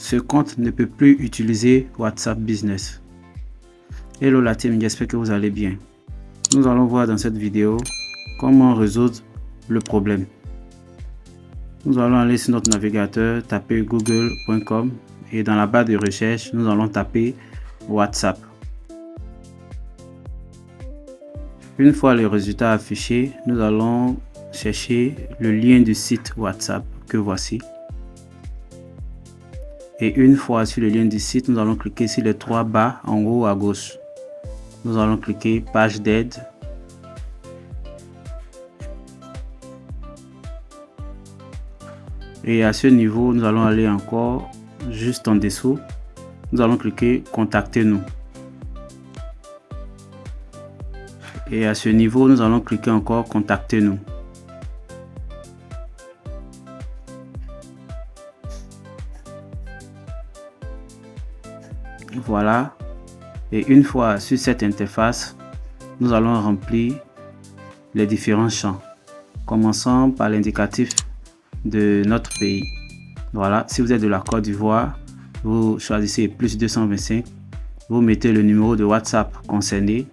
ce compte ne peut plus utiliser WhatsApp Business. Hello la team, j'espère que vous allez bien. Nous allons voir dans cette vidéo comment résoudre le problème. Nous allons aller sur notre navigateur, taper google.com et dans la barre de recherche, nous allons taper WhatsApp. Une fois les résultats affichés, nous allons chercher le lien du site WhatsApp que voici. Et une fois sur le lien du site, nous allons cliquer sur les trois barres en haut à gauche. Nous allons cliquer page d'aide. Et à ce niveau, nous allons aller encore juste en dessous. Nous allons cliquer contactez-nous. Et à ce niveau, nous allons cliquer encore contactez-nous. Voilà. Et une fois sur cette interface, nous allons remplir les différents champs. Commençons par l'indicatif de notre pays. Voilà, si vous êtes de la Côte d'Ivoire, vous choisissez plus 225, vous mettez le numéro de WhatsApp concerné,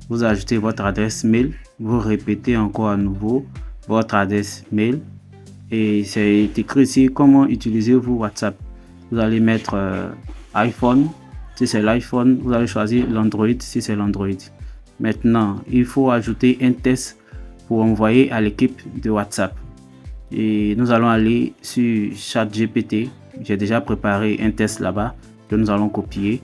vous ajoutez votre adresse mail, vous répétez encore à nouveau votre adresse mail et c'est écrit ici comment utilisez-vous WhatsApp. Vous allez mettre iPhone, si c'est l'iPhone, vous allez choisir l'Android si c'est l'Android. Maintenant, il faut ajouter un test pour envoyer à l'équipe de WhatsApp. Et nous allons aller sur ChatGPT. J'ai déjà préparé un test là-bas que nous allons copier.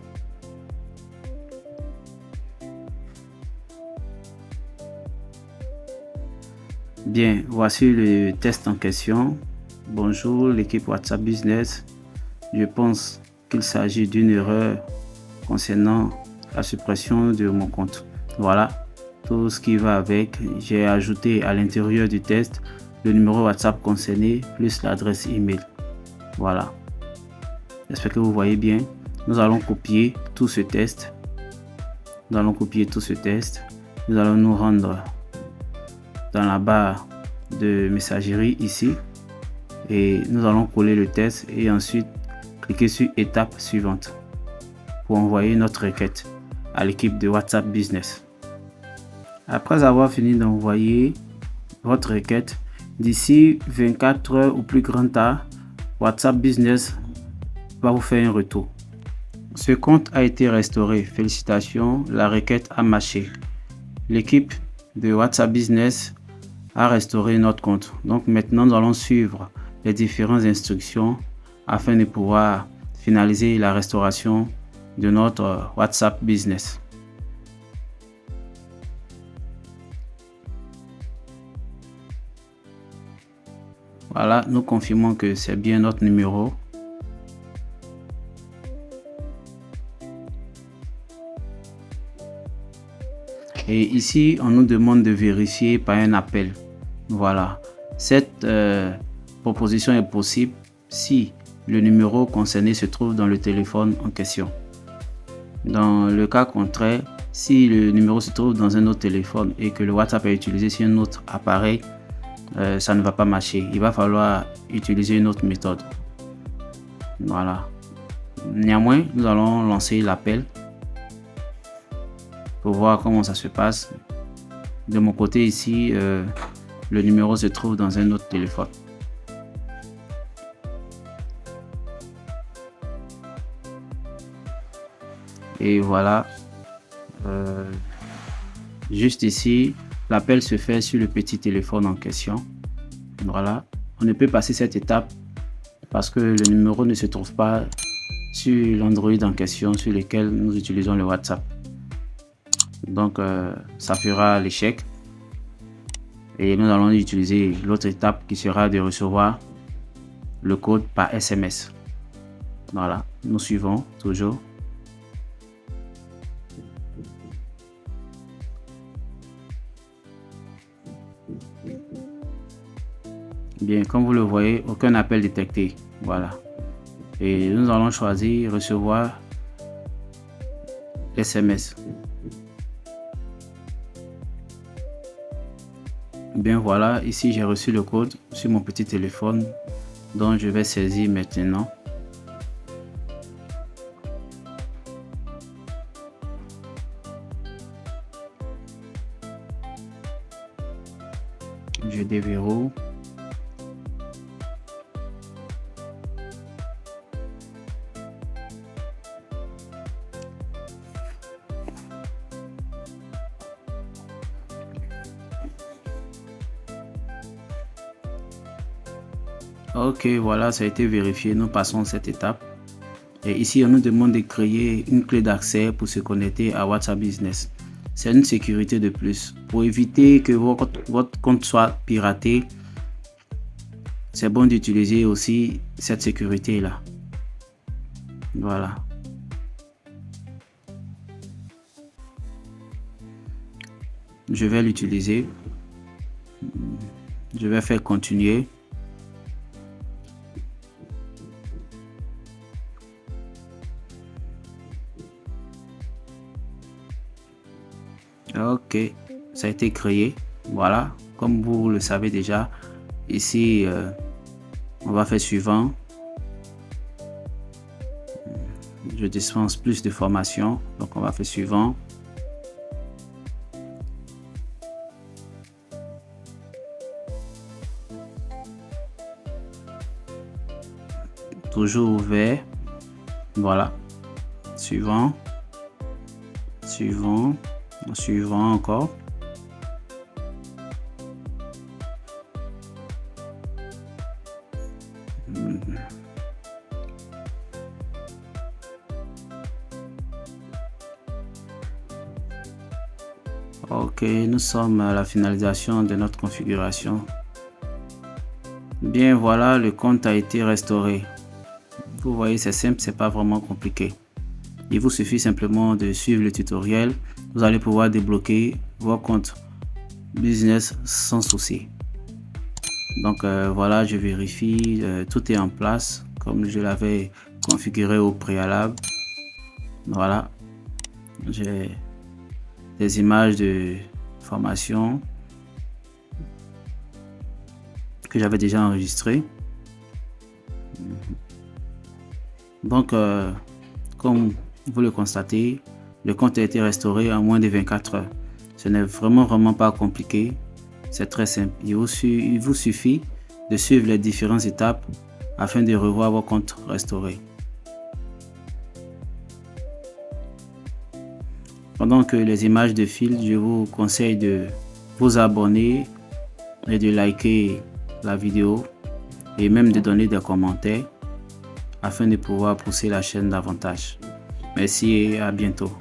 Bien, voici le test en question. Bonjour l'équipe WhatsApp Business. Je pense qu'il s'agit d'une erreur concernant la suppression de mon compte. Voilà tout ce qui va avec. J'ai ajouté à l'intérieur du test le numéro WhatsApp concerné plus l'adresse email. Voilà. J'espère que vous voyez bien. Nous allons copier tout ce test. Nous allons nous rendre dans la barre de messagerie ici et nous allons coller le test et ensuite cliquer sur étape suivante pour envoyer notre requête à l'équipe de WhatsApp Business. Après avoir fini d'envoyer votre requête, d'ici 24 heures ou plus grand tard, WhatsApp Business va vous faire un retour. Ce compte a été restauré. Félicitations, la requête a marché. L'équipe de WhatsApp Business a restauré notre compte. Donc maintenant, nous allons suivre les différentes instructions afin de pouvoir finaliser la restauration de notre WhatsApp Business. Voilà, nous confirmons que c'est bien notre numéro. Et ici, on nous demande de vérifier par un appel. Voilà, cette proposition est possible si le numéro concerné se trouve dans le téléphone en question. Dans le cas contraire, si le numéro se trouve dans un autre téléphone et que le WhatsApp est utilisé sur un autre appareil, ça ne va pas marcher. Il va falloir utiliser une autre méthode. Voilà. Néanmoins, nous allons lancer l'appel pour voir comment ça se passe. De mon côté ici, le numéro se trouve dans un autre téléphone. Et voilà, juste ici, l'appel se fait sur le petit téléphone en question. Voilà, on ne peut passer cette étape parce que le numéro ne se trouve pas sur l'Android en question sur lequel nous utilisons le WhatsApp. Donc, ça fera l'échec. Et nous allons utiliser l'autre étape qui sera de recevoir le code par SMS. Voilà, nous suivons toujours. Bien, comme vous le voyez, aucun appel détecté. Voilà. Et nous allons choisir recevoir SMS. Bien voilà, ici j'ai reçu le code sur mon petit téléphone dont je vais saisir maintenant. Je déverrouille. Ok, voilà, ça a été vérifié. Nous passons cette étape. Et ici, on nous demande de créer une clé d'accès pour se connecter à WhatsApp Business. C'est une sécurité de plus. Pour éviter que votre compte soit piraté, c'est bon d'utiliser aussi cette sécurité-là. Voilà. Je vais l'utiliser. Je vais faire continuer. Ok, ça a été créé. Voilà, comme vous le savez déjà, ici, on va faire suivant. Je dispense plus de formations, donc on va faire suivant. Toujours ouvert. Voilà. Suivant. Suivant. Suivant encore. Ok, nous sommes à la finalisation de notre configuration. Bien, voilà, le compte a été restauré. Vous voyez, c'est simple, c'est pas vraiment compliqué. Il vous suffit simplement de suivre le tutoriel. Vous allez pouvoir débloquer vos comptes business sans souci. Donc voilà, je vérifie, tout est en place comme je l'avais configuré au préalable. Voilà, j'ai des images de formation que j'avais déjà enregistrées. Donc comme vous le constatez, le compte a été restauré en moins de 24 heures. Ce n'est vraiment pas compliqué. C'est très simple. Il vous suffit de suivre les différentes étapes afin de revoir vos comptes restaurés. Pendant que les images défilent, je vous conseille de vous abonner et de liker la vidéo et même de donner des commentaires afin de pouvoir pousser la chaîne davantage. Merci et à bientôt.